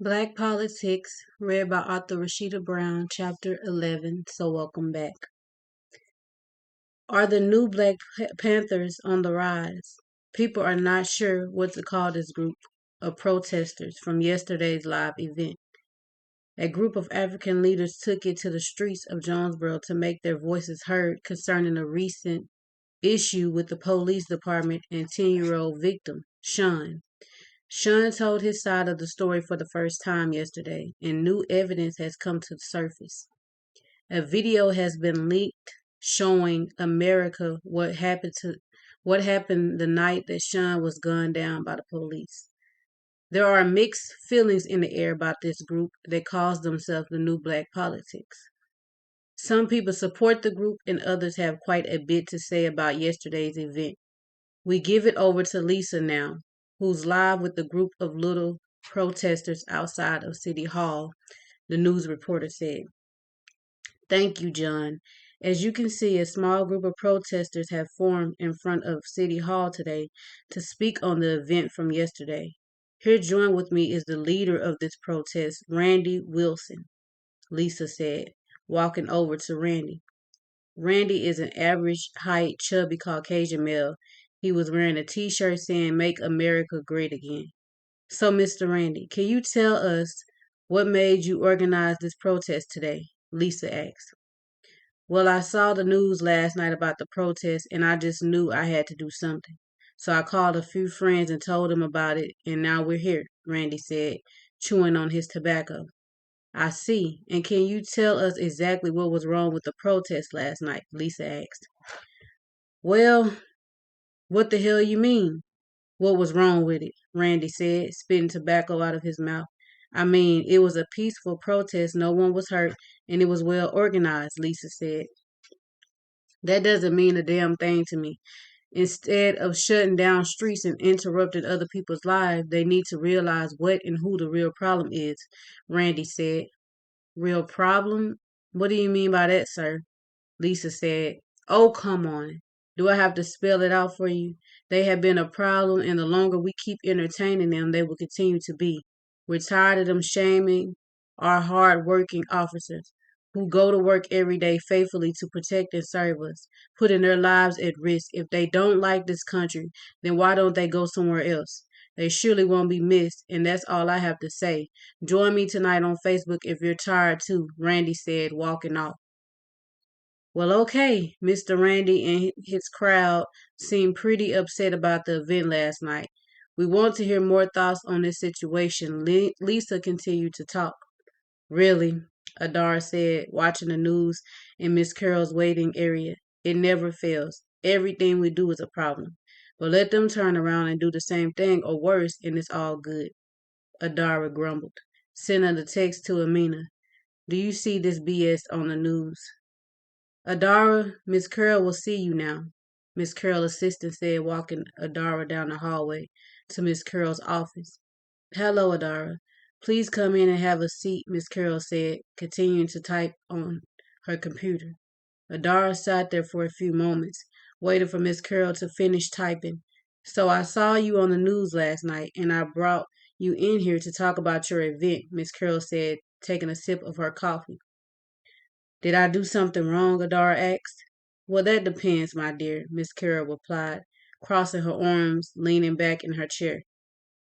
Black Politics, read by author Rashida Brown, Chapter 11. So, welcome back. Are the new Black Panthers on the rise? People are not sure what to call this group of protesters from yesterday's live event. A group of African leaders took it to the streets of Jonesboro to make their voices heard concerning a recent issue with the police department and 10-year-old victim, Sean. Sean told his side of the story for the first time yesterday, and new evidence has come to the surface. A video has been leaked showing America what happened the night that Sean was gunned down by the police. There are mixed feelings in the air about this group that calls themselves the New Black Politics. Some people support the group and others have quite a bit to say about yesterday's event. We give it over to Lisa now, who's live with the group of little protesters outside of City Hall, the news reporter said. Thank you, John. As you can see, a small group of protesters have formed in front of City Hall today to speak on the event from yesterday. Here join with me is the leader of this protest, Randy Wilson, Lisa said, walking over to Randy. Randy is an average height, chubby Caucasian male. He was wearing a t-shirt saying, "Make America Great Again." So, Mr. Randy, can you tell us what made you organize this protest today? Lisa asked. Well, I saw the news last night about the protest and I just knew I had to do something. So I called a few friends and told them about it, and now we're here, Randy said, chewing on his tobacco. I see. And can you tell us exactly what was wrong with the protest last night? Lisa asked. Well, what the hell you mean? What was wrong with it? Randy said, spitting tobacco out of his mouth. I mean, it was a peaceful protest, no one was hurt, and it was well organized, Lisa said. That doesn't mean a damn thing to me. Instead of shutting down streets and interrupting other people's lives, they need to realize what and who the real problem is, Randy said. Real problem? What do you mean by that, sir? Lisa said. Oh, come on. Do I have to spell it out for you? They have been a problem, and the longer we keep entertaining them, they will continue to be. We're tired of them shaming our hard-working officers who go to work every day faithfully to protect and serve us, putting their lives at risk. If they don't like this country, then why don't they go somewhere else? They surely won't be missed, and that's all I have to say. Join me tonight on Facebook if you're tired too, Randy said, walking off. Well, okay, Mr. Randy and his crowd seemed pretty upset about the event last night. We want to hear more thoughts on this situation. Lisa continued to talk. Really, Adar said, watching the news in Miss Carroll's waiting area. It never fails. Everything we do is a problem. But let them turn around and do the same thing or worse, and it's all good. Adara grumbled, sending a text to Amina. Do you see this BS on the news? Adara, Miss Carroll will see you now, Miss Carroll's assistant said, walking Adara down the hallway to Miss Carroll's office. Hello, Adara. Please come in and have a seat, Miss Carroll said, continuing to type on her computer. Adara sat there for a few moments, waiting for Miss Carroll to finish typing. So I saw you on the news last night, and I brought you in here to talk about your event, Miss Carroll said, taking a sip of her coffee. Did I do something wrong? Adara asked. Well, that depends, my dear, Miss Carroll replied, crossing her arms, leaning back in her chair.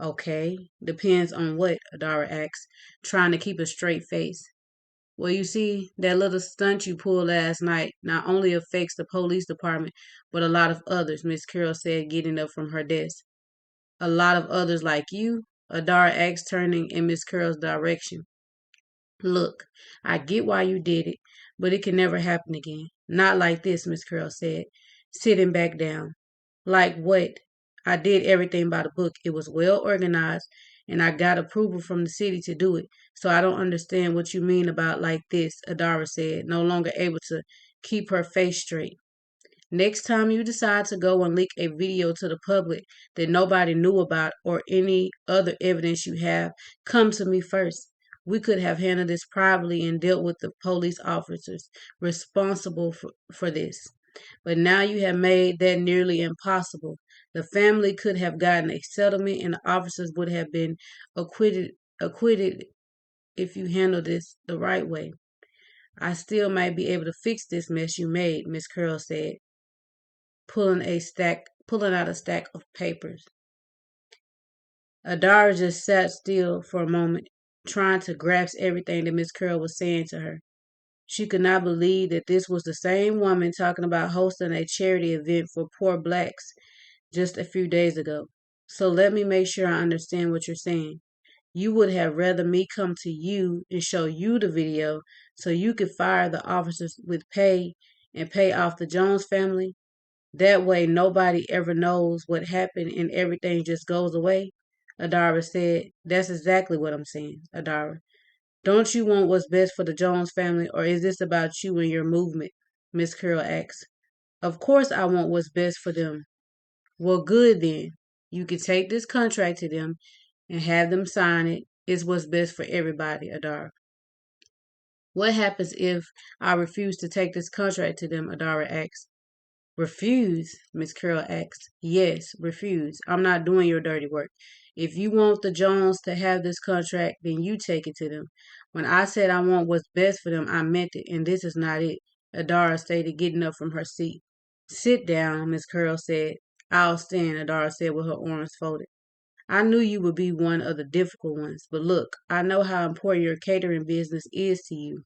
Okay, depends on what? Adara asked, trying to keep a straight face. Well, you see, that little stunt you pulled last night not only affects the police department, but a lot of others, Miss Carroll said, getting up from her desk. A lot of others like you? Adara asked, turning in Miss Carroll's direction. Look, I get why you did it, but it can never happen again. Not like this, Miss Carroll said, sitting back down. Like what? I did everything by the book. It was well organized, and I got approval from the city to do it. So I don't understand what you mean about like this, Adara said, no longer able to keep her face straight. Next time you decide to go and leak a video to the public that nobody knew about or any other evidence you have, come to me first. We could have handled this privately and dealt with the police officers responsible for this. But now you have made that nearly impossible. The family could have gotten a settlement and the officers would have been acquitted acquitted if you handle this the right way. I still might be able to fix this mess you made, Miss Curl said, pulling out a stack of papers. Adara just sat still for a moment, trying to grasp everything that Miss Curl was saying to her. She could not believe that this was the same woman talking about hosting a charity event for poor blacks just a few days ago. So let me make sure I understand what you're saying. You would have rather me come to you and show you the video so you could fire the officers with pay and pay off the Jones family? That way nobody ever knows what happened and everything just goes away? Adara said. That's exactly what I'm saying, Adara. Don't you want what's best for the Jones family, or is this about you and your movement? Miss Curl asked. Of course I want what's best for them. Well, good then. You can take this contract to them and have them sign it. It's what's best for everybody, Adara. What happens if I refuse to take this contract to them? Adara asked. Refuse? Miss Curl asked. Yes, refuse. I'm not doing your dirty work. If you want the Jones to have this contract, then you take it to them. When I said I want what's best for them, I meant it, and this is not it, Adara stated, getting up from her seat. Sit down, Miss Curl said. I'll stand, Adara said with her arms folded. I knew you would be one of the difficult ones, but look, I know how important your catering business is to you,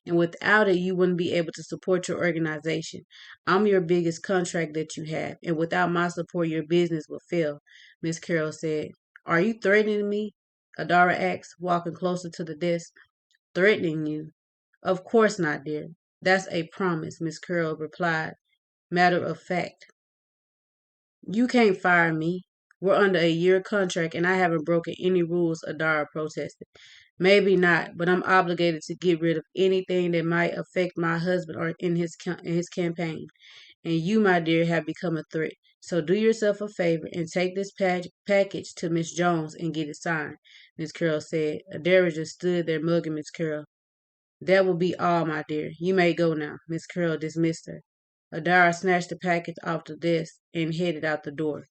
and without it, you wouldn't be able to support your organization. I'm your biggest contract that you have, and without my support, your business will fail, Miss Carroll said. Are you threatening me? Adara asked, walking closer to the desk. Threatening you? Of course not, dear. That's a promise, Miss Carroll replied, matter of fact. You can't fire me. We're under a year contract and I haven't broken any rules, Adara protested. Maybe not, but I'm obligated to get rid of anything that might affect my husband or in his campaign. And you, my dear, have become a threat. So do yourself a favor and take this package to Miss Jones and get it signed, Miss Carroll said. Adara just stood there mugging Miss Carroll. That will be all, my dear. You may go now. Miss Carroll dismissed her. Adara snatched the package off the desk and headed out the door.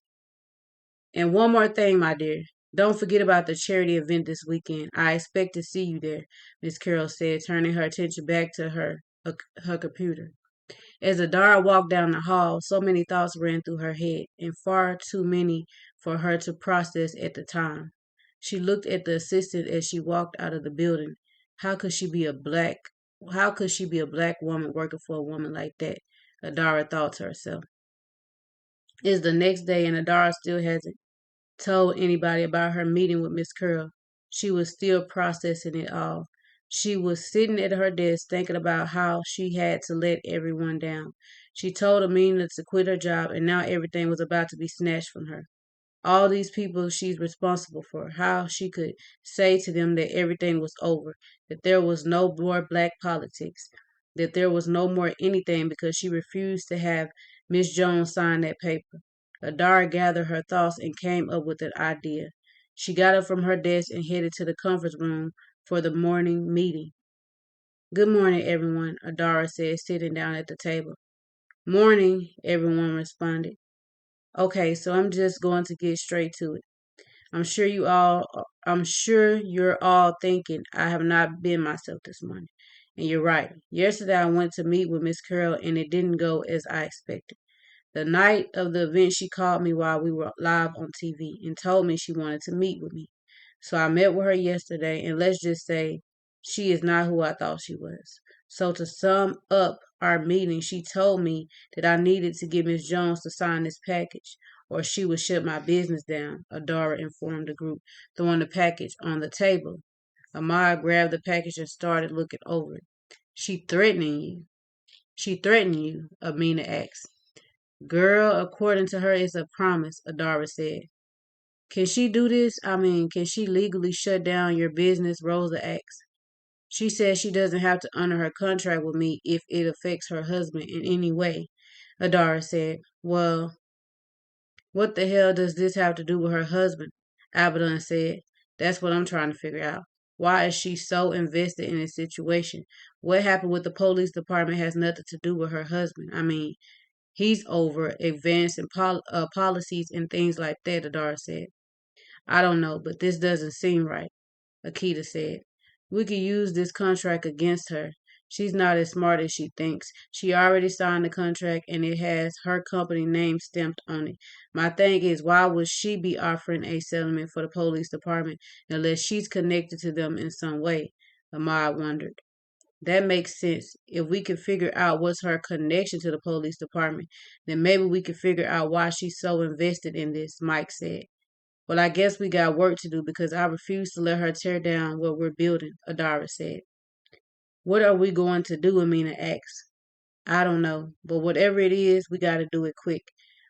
And one more thing, my dear. Don't forget about the charity event this weekend. I expect to see you there, Miss Carroll said, turning her attention back to her computer. As Adara walked down the hall, so many thoughts ran through her head, and far too many for her to process at the time. She looked at the assistant as she walked out of the building. How could she be a black how could she be a black woman working for a woman like that? Adara thought to herself. It's the next day and Adara still hasn't told anybody about her meeting with Miss Curl. She was still processing it all. She was sitting at her desk thinking about how she had to let everyone down. She told Amina to quit her job and now everything was about to be snatched from her. All these people she's responsible for, how she could say to them that everything was over, that there was no more black politics, that there was no more anything because she refused to have Miss Jones sign that paper. Adara gathered her thoughts and came up with an idea. She got up from her desk and headed to the conference room for the morning meeting. Good morning, everyone, Adara said, sitting down at the table. Morning, everyone responded. Okay, so I'm just going to get straight to it. I'm sure you're all thinking I have not been myself this morning. And you're right. Yesterday I went to meet with Miss Carroll and it didn't go as I expected. The night of the event, she called me while we were live on TV and told me she wanted to meet with me. So I met with her yesterday, and let's just say she is not who I thought she was. So to sum up our meeting, she told me that I needed to get Miss Jones to sign this package, or she would shut my business down, Adara informed the group, throwing the package on the table. Ahmad grabbed the package and started looking over it. She threatening you. She threatened you, Amina asked. Girl, according to her, it's a promise, Adara said. Can she do this? I mean, can she legally shut down your business? Rosa asked. She says she doesn't have to honor her contract with me if it affects her husband in any way, Adara said. Well, what the hell does this have to do with her husband? Abaddon said. That's what I'm trying to figure out. Why is she so invested in this situation? What happened with the police department has nothing to do with her husband. I mean, he's over advancing policies and things like that, Adara said. I don't know, but this doesn't seem right. Akita said. We could use this contract against her. She's not as smart as she thinks. She already signed the contract and it has her company name stamped on it. My thing is, why would she be offering a settlement for the police department unless she's connected to them in some way? Ahmad wondered. That makes sense. If we can figure out what's her connection to the police department, then maybe we can figure out why she's so invested in this, Mike said. Well, I guess we got work to do because I refuse to let her tear down what we're building, Adara said. What are we going to do? Amina asked. I don't know, but whatever it is, we got to do it quick.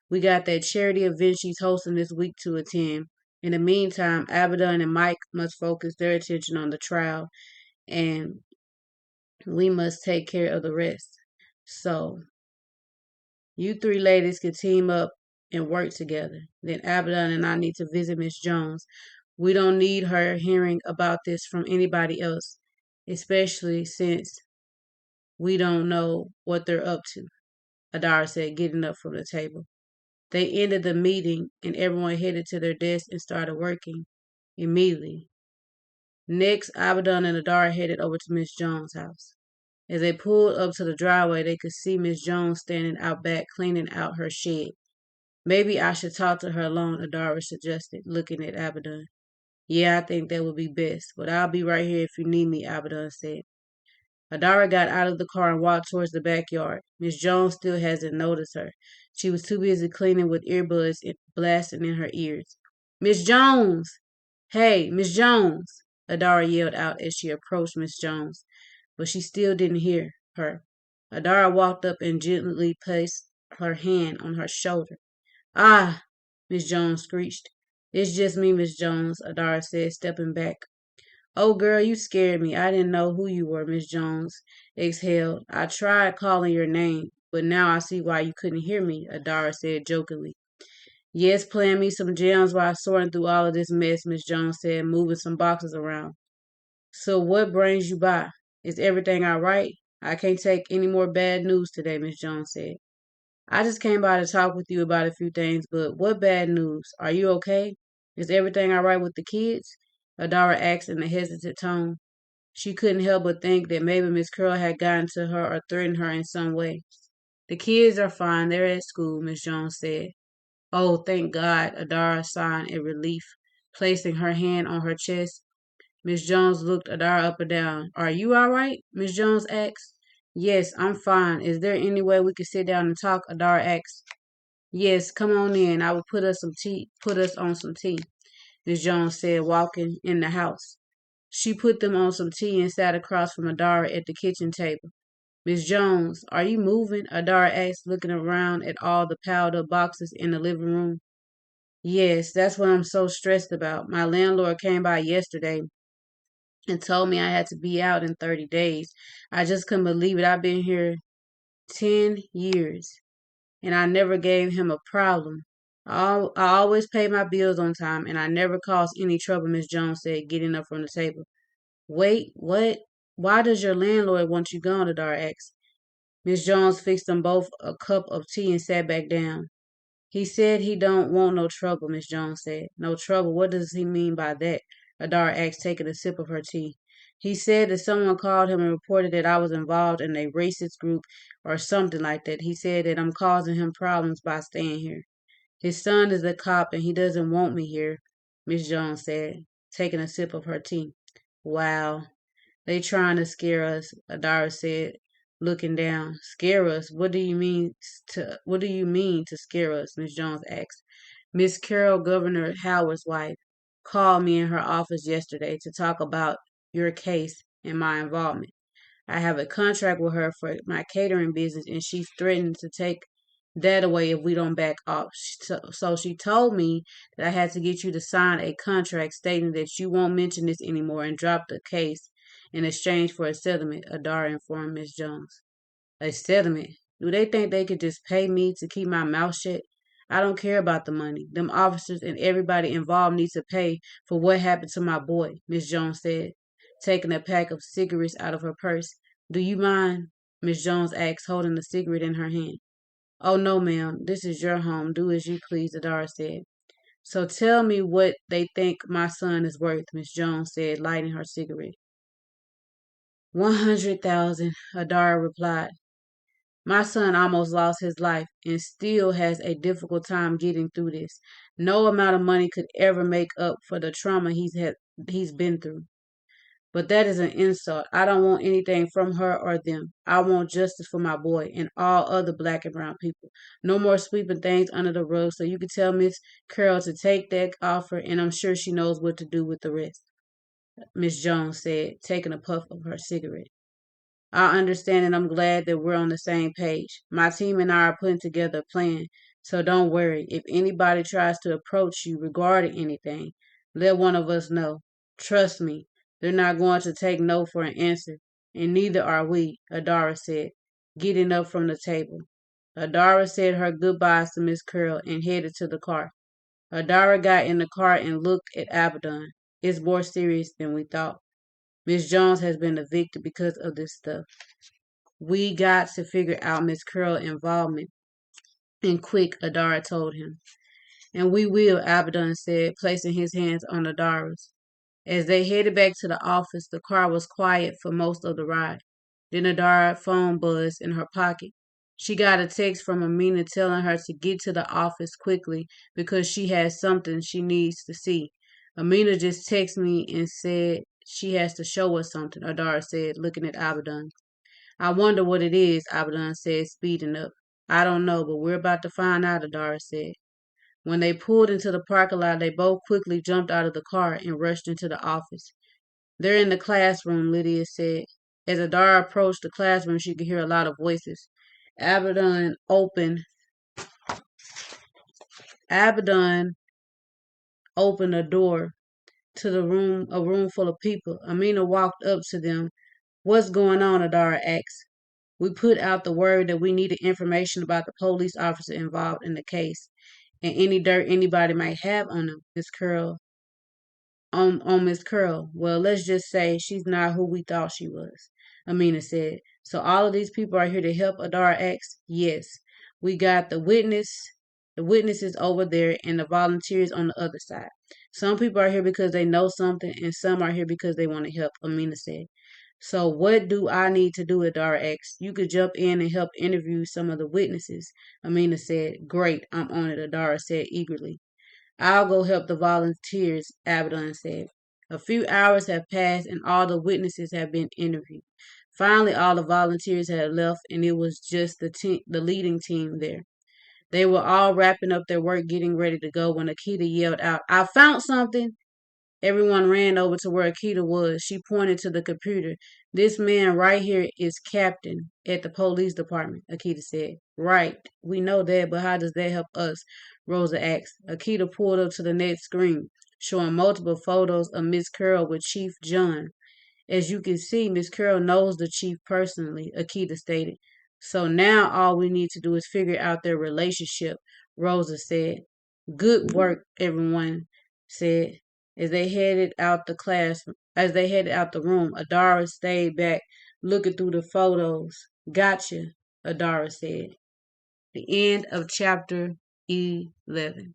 We got that charity event she's hosting this week to attend. In the meantime, Abaddon and Mike must focus their attention on the trial, and we must take care of the rest. So, you three ladies can team up and work together. Then Abaddon and I need to visit Miss Jones. We don't need her hearing about this from anybody else, especially since we don't know what they're up to, Adara said, getting up from the table. They ended the meeting and everyone headed to their desks and started working immediately. Next, Abaddon and Adara headed over to Miss Jones' house. As they pulled up to the driveway, they could see Miss Jones standing out back cleaning out her shed. Maybe I should talk to her alone, Adara suggested, looking at Abaddon. Yeah, I think that would be best, but I'll be right here if you need me, Abaddon said. Adara got out of the car and walked towards the backyard. Miss Jones still hasn't noticed her. She was too busy cleaning with earbuds blasting in her ears. Miss Jones! Hey, Miss Jones! Adara yelled out as she approached Miss Jones, but she still didn't hear her. Adara walked up and gently placed her hand on her shoulder. Ah! Miss Jones screeched. It's just me, Miss Jones, Adara said, stepping back. Oh, girl, you scared me. I didn't know who you were, Miss Jones exhaled. I tried calling your name, but now I see why you couldn't hear me, Adara said jokingly. Yes, playing me some jams while sorting through all of this mess, Miss Jones said, moving some boxes around. So what brings you by? Is everything all right? I can't take any more bad news today, Miss Jones said. I just came by to talk with you about a few things, but what bad news? Are you okay? Is everything all right with the kids? Adara asked in a hesitant tone. She couldn't help but think that maybe Miss Curl had gotten to her or threatened her in some way. The kids are fine. They're at school, Miss Jones said. Oh, thank God, Adara sighed in relief, placing her hand on her chest. Miss Jones looked Adara up and down. Are you all right? Miss Jones asked. Yes, I'm fine. Is there any way we could sit down and talk? Adara asked. Yes, come on in. I will put us on some tea, Miss Jones said, walking in the house. She put them on some tea and sat across from Adara at the kitchen table. Miss Jones, are you moving? Adara asked, looking around at all the piled up boxes in the living room. Yes, that's what I'm so stressed about. My landlord came by yesterday and told me I had to be out in 30 days. I just couldn't believe it. I've been here 10 years and I never gave him a problem. I always pay my bills on time and I never caused any trouble, Miss Jones said, getting up from the table. Wait, what? Why does your landlord want you gone? Adar asked. Miss Jones fixed them both a cup of tea and sat back down. He said he don't want no trouble, Miss Jones said. No trouble? What does he mean by that? Adar asked, taking a sip of her tea. He said that someone called him and reported that I was involved in a racist group or something like that. He said that I'm causing him problems by staying here. His son is a cop and he doesn't want me here, Miss Jones said, taking a sip of her tea. Wow. They trying to scare us, Adara said, looking down. Scare us? What do you mean to scare us? Miss Jones asked. Miss Carol, Governor Howard's wife, called me in her office yesterday to talk about your case and my involvement. I have a contract with her for my catering business and she's threatened to take that away if we don't back off. So she told me that I had to get you to sign a contract stating that you won't mention this anymore and drop the case in exchange for a settlement, Adara informed Miss Jones. A settlement? Do they think they could just pay me to keep my mouth shut? I don't care about the money. Them officers and everybody involved needs to pay for what happened to my boy, Miss Jones said, taking a pack of cigarettes out of her purse. Do you mind? Miss Jones asked, holding the cigarette in her hand. Oh, no, ma'am. This is your home. Do as you please, Adara said. So tell me what they think my son is worth, Miss Jones said, lighting her cigarette. 100,000, Adara replied. My son almost lost his life and still has a difficult time getting through this. No amount of money could ever make up for the trauma he's been through. But that is an insult. I don't want anything from her or them. I want justice for my boy and all other black and brown people. No more sweeping things under the rug, so you can tell Miss Carroll to take that offer, and I'm sure she knows what to do with the rest, Miss Jones said, taking a puff of her cigarette. I understand and I'm glad that we're on the same page. My team and I are putting together a plan, so don't worry. If anybody tries to approach you regarding anything, let one of us know. Trust me, they're not going to take no for an answer, and neither are we, Adara said, getting up from the table. Adara said her goodbyes to Miss Curl and headed to the car. Adara got in the car and looked at Abaddon. It's more serious than we thought. Miss Jones has been evicted because of this stuff. We got to figure out Miss Curl's involvement. And quick, Adara told him. And we will, Abaddon said, placing his hands on Adara's. As they headed back to the office, the car was quiet for most of the ride. Then Adara's phone buzzed in her pocket. She got a text from Amina telling her to get to the office quickly because she has something she needs to see. Amina just texted me and said she has to show us something, Adara said, looking at Abaddon. I wonder what it is, Abaddon said, speeding up. I don't know, but we're about to find out, Adara said. When they pulled into the parking lot, they both quickly jumped out of the car and rushed into the office. They're in the classroom, Lydia said. As Adara approached the classroom, she could hear a lot of voices. Abaddon opened a door to a room full of people. Amina walked up to them. What's going on? Adara asked. We put out the word that we needed information about the police officer involved in the case and any dirt anybody might have on him, on Miss Curl. Well, let's just say she's not who we thought she was, Amina said. So all of these people are here to help, Adara asked. Yes. We got the witnesses over there and the volunteers on the other side. Some people are here because they know something and some are here because they want to help, Amina said. So what do I need to do, Adara asked. You could jump in and help interview some of the witnesses, Amina said. Great, I'm on it, Adara said eagerly. I'll go help the volunteers, Abaddon said. A few hours have passed and all the witnesses have been interviewed. Finally, all the volunteers had left and it was just the leading team there. They were all wrapping up their work, getting ready to go when Akita yelled out, I found something! Everyone ran over to where Akita was. She pointed to the computer. This man right here is captain at the police department, Akita said. Right, we know that, but how does that help us? Rosa asked. Akita pulled up to the next screen, showing multiple photos of Miss Curl with Chief John. As you can see, Miss Carroll knows the chief personally, Akita stated. So now all we need to do is figure out their relationship, Rosa said. Good work, everyone said. As they headed out the room, Adara stayed back, looking through the photos. Gotcha, Adara said. The end of chapter 11.